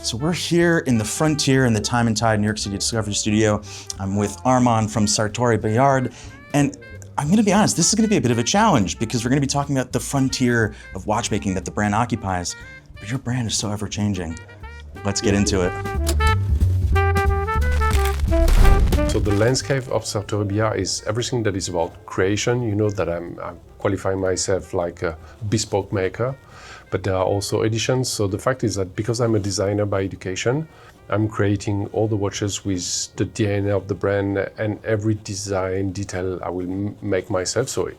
So we're here in the frontier in the Time+Tide New York City Discovery Studio. I'm with Armand from Sartory-Billard, and I'm gonna be honest, this is gonna be a bit of a challenge because we're gonna be talking about the frontier of watchmaking that the brand occupies, but your brand is so ever-changing. Let's get into it. So the landscape of Sartory-Billard is everything that is about creation. You know that I'm qualifying myself like a bespoke maker, but there are also editions. So the fact is that because I'm a designer by education, I'm creating all the watches with the DNA of the brand, and every design detail I will make myself. So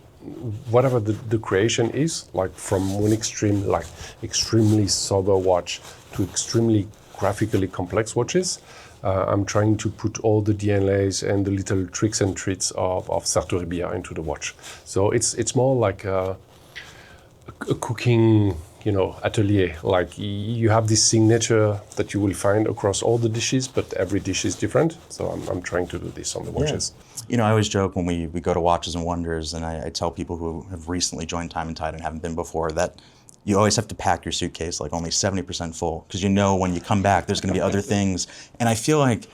whatever the creation is, like from one extreme, like extremely sober watch to extremely graphically complex watches, I'm trying to put all the DNAs and the little tricks and treats of Sartory-Billard into the watch. So it's more like a cooking, atelier. Like you have this signature that you will find across all the dishes, but every dish is different. So I'm trying to do this on the watches. I always joke when we go to Watches and Wonders, and I tell people who have recently joined Time+Tide and haven't been before that you always have to pack your suitcase like only 70% full, because when you come back there's going to be other things. And I feel like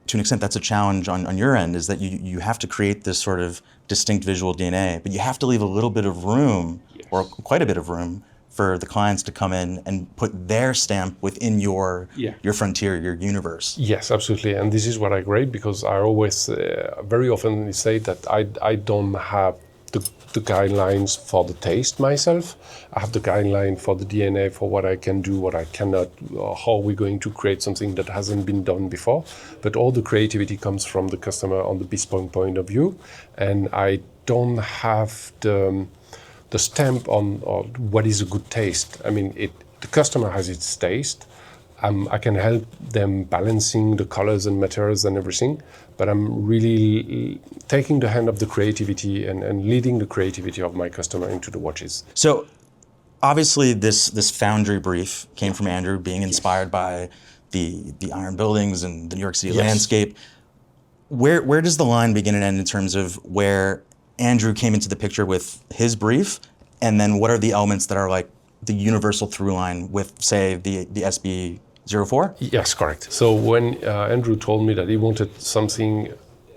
to an extent that's a challenge on your end, is that you have to create this sort of distinct visual DNA, but you have to leave a little bit of room, or quite a bit of room, for the clients to come in and put their stamp within your frontier, your universe. Yes, absolutely. And this is what I grade, because I always very often say that I don't have the guidelines for the taste myself. I have the guideline for the DNA, for what I can do, what I cannot, how we're going to create something that hasn't been done before. But all the creativity comes from the customer on the bespoke point of view. And I don't have the stamp on what is a good taste. I mean, the customer has its taste. I can help them balancing the colors and materials and everything, but I'm really taking the hand of the creativity and leading the creativity of my customer into the watches. So obviously this foundry brief came from Andrew, being inspired by the iron buildings and the New York City landscape. Where does the line begin and end in terms of where Andrew came into the picture with his brief, and then what are the elements that are like the universal through line with, say, the SB04? Yes, correct. So when Andrew told me that he wanted something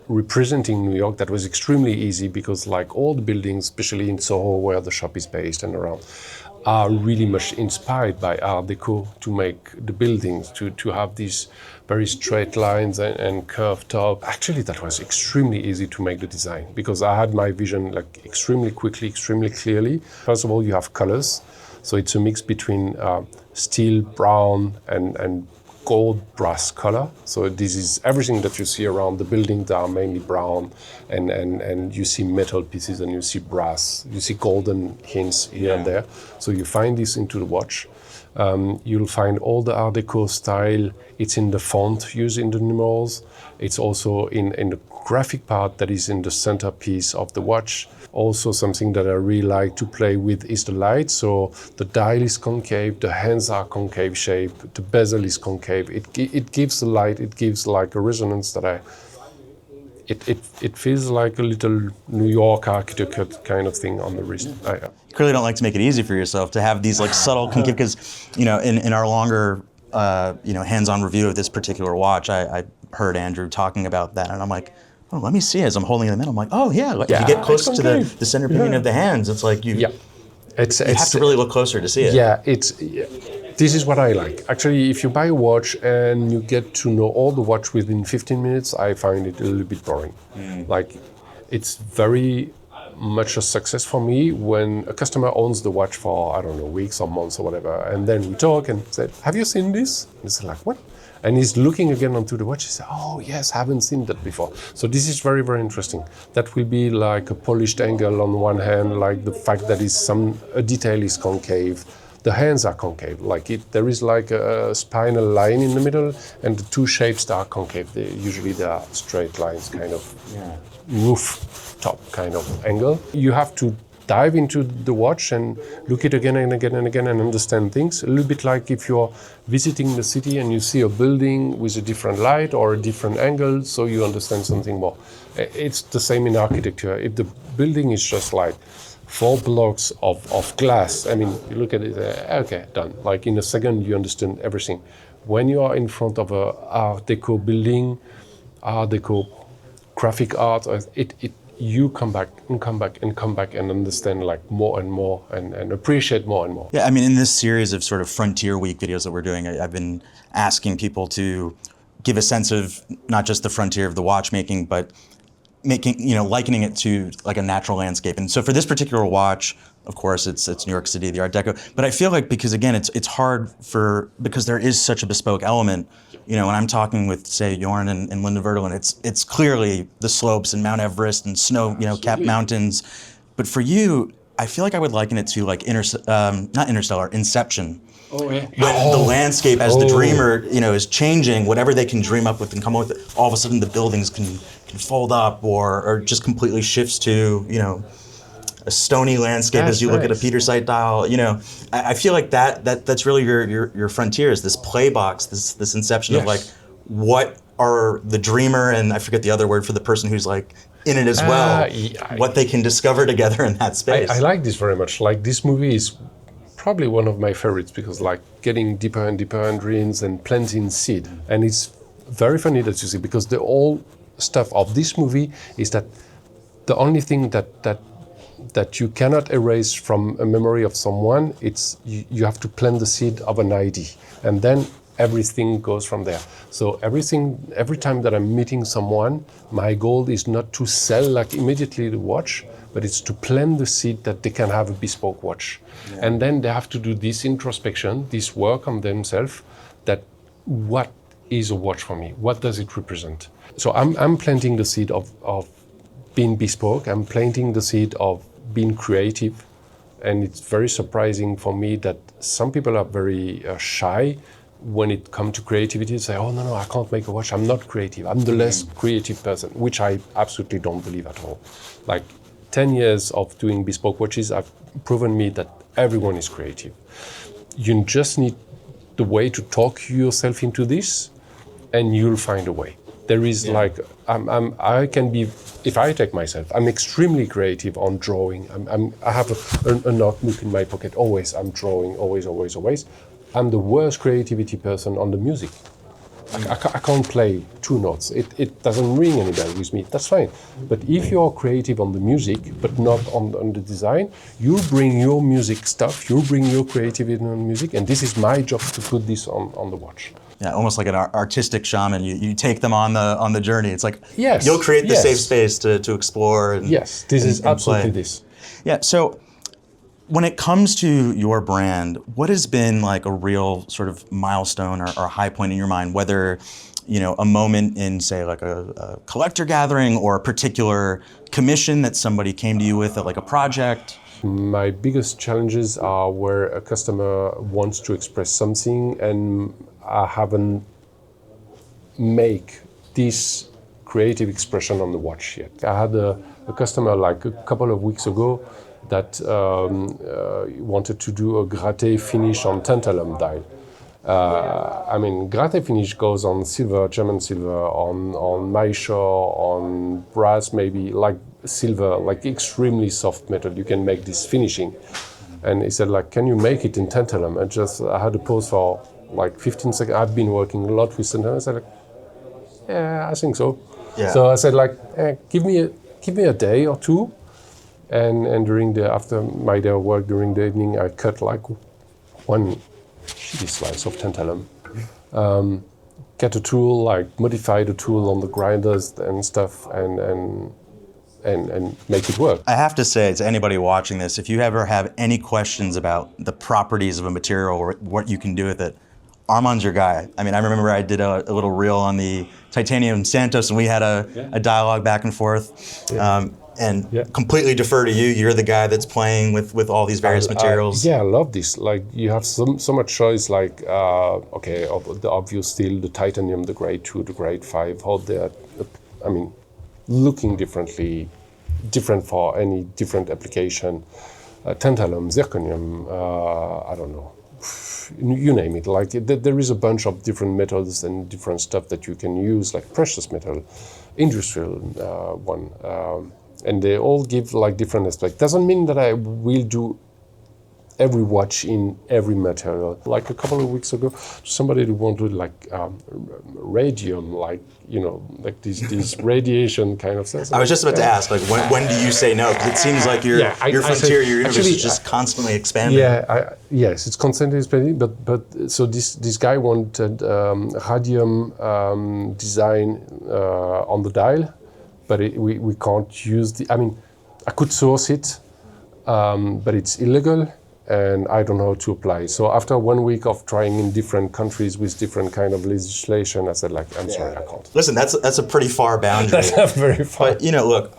representing New York that was extremely easy, because like all the buildings, especially in Soho where the shop is based and around, are really much inspired by Art Deco to make the buildings, to have these very straight lines and curved top. Actually, that was extremely easy to make the design, because I had my vision like extremely quickly, extremely clearly. First of all, you have colors. So it's a mix between steel brown and gold brass color. So this is everything that you see around the building. They are mainly brown, and you see metal pieces and you see brass. You see golden hints here and there. So you find this into the watch. You'll find all the Art Deco style. It's in the font used in the numerals. It's also in the graphic part that is in the centerpiece of the watch. Also, something that I really like to play with is the light. So the dial is concave, the hands are concave shape, the bezel is concave. It gives the light, it gives like a resonance that it feels like a little New York architecture kind of thing on the wrist. You clearly don't like to make it easy for yourself to have these like subtle concave, because in our longer hands-on review of this particular watch, I heard Andrew talking about that, and I'm like, oh, let me see. As I'm holding it in the middle, I'm like, oh yeah. If you get close to the center pinion of the hands, it's like you have to really look closer to see it. This is what I like. Actually, if you buy a watch and you get to know all the watch within 15 minutes, I find it a little bit boring. Like, it's very much a success for me when a customer owns the watch for, I don't know, weeks or months or whatever, and then we talk and say, have you seen this? And it's like, what? And he's looking again onto the watch. He says, oh yes, haven't seen that before. So this is very, very interesting. That will be like a polished angle on one hand, like the fact that a detail is concave. The hands are concave. There is like a spinal line in the middle, and the two shapes that are concave. Usually they are straight lines, kind of roof top kind of angle. You have to dive into the watch and look it again and again and again and understand things. A little bit like if you're visiting the city and you see a building with a different light or a different angle, so you understand something more. It's the same in architecture. If the building is just like 4 blocks of glass. I mean, you look at it, okay, done. Like in a second, you understand everything. When you are in front of a Art Deco building, Art Deco graphic art, you come back and understand like more and more and appreciate more and more. Yeah, I mean, in this series of sort of Frontier Week videos that we're doing, I've been asking people to give a sense of not just the frontier of the watchmaking, but likening it to like a natural landscape. And so for this particular watch, of course, it's New York City, the Art Deco. But I feel like because again, it's hard because there is such a bespoke element. When I'm talking with, say, Jorn and Linda Vertelen, it's clearly the slopes and Mount Everest and snow, capped mountains. But for you, I feel like I would liken it to like not Interstellar, Inception. Oh yeah. When the landscape, as the dreamer, is changing, whatever they can dream up with and come up with, all of a sudden the buildings can fold up or just completely shifts to, a stony landscape as you look at a Peter site dial. I feel like that's really your frontier, is this play box, this inception of like, what are the dreamer, and I forget the other word for the person who's like in it as well, what they can discover together in that space. I like this very much. Like, this movie is probably one of my favorites because like getting deeper and deeper in dreams and planting seed. And it's very funny that you see, because the whole stuff of this movie is that the only thing that you cannot erase from a memory of someone, it's you have to plant the seed of an idea, and then everything goes from there. So every time that I'm meeting someone, my goal is not to sell like immediately the watch, but it's to plant the seed that they can have a bespoke watch. Yeah. And then they have to do this introspection, this work on themselves, that what is a watch for me? What does it represent? So I'm planting the seed of being bespoke. I'm planting the seed of being creative. And it's very surprising for me that some people are very shy when it comes to creativity. Say, oh, no, I can't make a watch. I'm not creative. I'm the less creative person, which I absolutely don't believe at all. Like 10 years of doing bespoke watches have proven me that everyone is creative. You just need the way to talk yourself into this, and you'll find a way. There is like, I can be, if I take myself, I'm extremely creative on drawing. I have a notebook in my pocket, always I'm drawing, always. I'm the worst creativity person on the music. I can't play 2 notes. It doesn't ring any bell with me, that's fine. But if you're creative on the music, but not on the design, you bring your music stuff, you bring your creativity on music, and this is my job to put this on the watch. Yeah, almost like an artistic shaman. You take them on the journey. It's like, yes, you'll create the safe space to explore. And, yes, this is absolutely this. Yeah, so when it comes to your brand, what has been like a real sort of milestone or high point in your mind, whether, a moment in, say, like a collector gathering or a particular commission that somebody came to you with, like a project? My biggest challenges are where a customer wants to express something and I haven't make this creative expression on the watch yet. I had a customer like a couple of weeks ago that wanted to do a gratte finish on tantalum dial. Gratte finish goes on silver, German silver, on Maisha, on brass, maybe like silver, like extremely soft metal. You can make this finishing. And he said, like, can you make it in tantalum? I had a pause for like 15 seconds. I've been working a lot with tantalum. I said, like, yeah, I think so. Yeah. So I said, like, give me a day or two. And after my day of work during the evening, I cut like one shitty slice of tantalum. Get a tool, like modify the tool on the grinders and stuff, and make it work. I have to say to anybody watching this, if you ever have any questions about the properties of a material or what you can do with it, Armand's your guy. I remember I did a little reel on the titanium Santos, and we had a dialogue back and forth. Yeah. Completely defer to you. You're the guy that's playing with all these various materials. I love this. Like, you have so much choice. Like, of the obvious steel, the titanium, the grade 2, the grade 5, how they're, looking different for any different application. Tantalum, zirconium, I don't know. You name it. Like, there is a bunch of different metals and different stuff that you can use, like precious metal, industrial one. and they all give like different aspects. Doesn't mean that I will do every watch in every material. Like a couple of weeks ago, somebody who wanted like radium, like, you know, like this radiation kind of sense. I was just about to ask, like, when do you say no? Because it seems like your frontier, your universe is just constantly expanding. Yeah, yes, it's constantly expanding. But so this guy wanted radium design on the dial, but we can't use the. I mean, I could source it, but it's illegal. And I don't know how to apply. So after 1 week of trying in different countries with different kind of legislation, I said, like, I'm sorry, I can't. Listen, that's a pretty far boundary. That's very far. But, you know, look,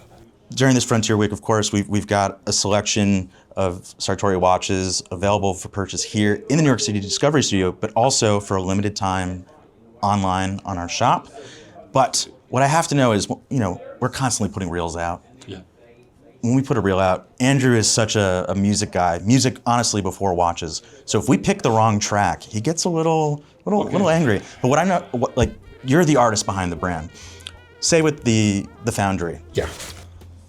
during this Frontier Week, of course, we've got a selection of Sartory watches available for purchase here in the New York City Discovery Studio, but also for a limited time online on our shop. But what I have to know is, you know, we're constantly putting reels out. When we put a reel out, Andrew is such a music guy. Music, honestly, before watches. So if we pick the wrong track, he gets a little angry. But what I know, like, you're the artist behind the brand. Say with the Foundry. Yeah.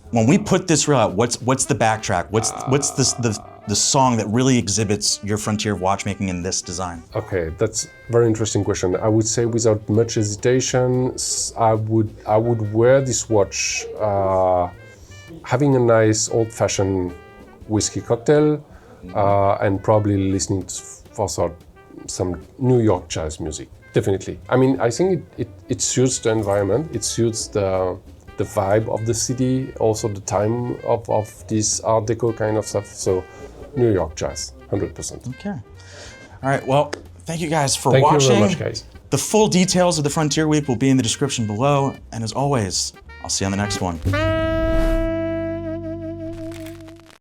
When we put this reel out, what's the backtrack? What's the song that really exhibits your frontier of watchmaking in this design? Okay, that's a very interesting question. I would say without much hesitation, I would wear this watch. Having a nice old-fashioned whiskey cocktail and probably listening for some New York jazz music, definitely. I mean, I think it suits the environment, it suits the vibe of the city, also the time of this Art Deco kind of stuff. So New York jazz, 100%. Okay. All right, well, thank you guys for watching. Thank you very much, guys. The full details of the Frontier Week will be in the description below. And as always, I'll see you on the next one.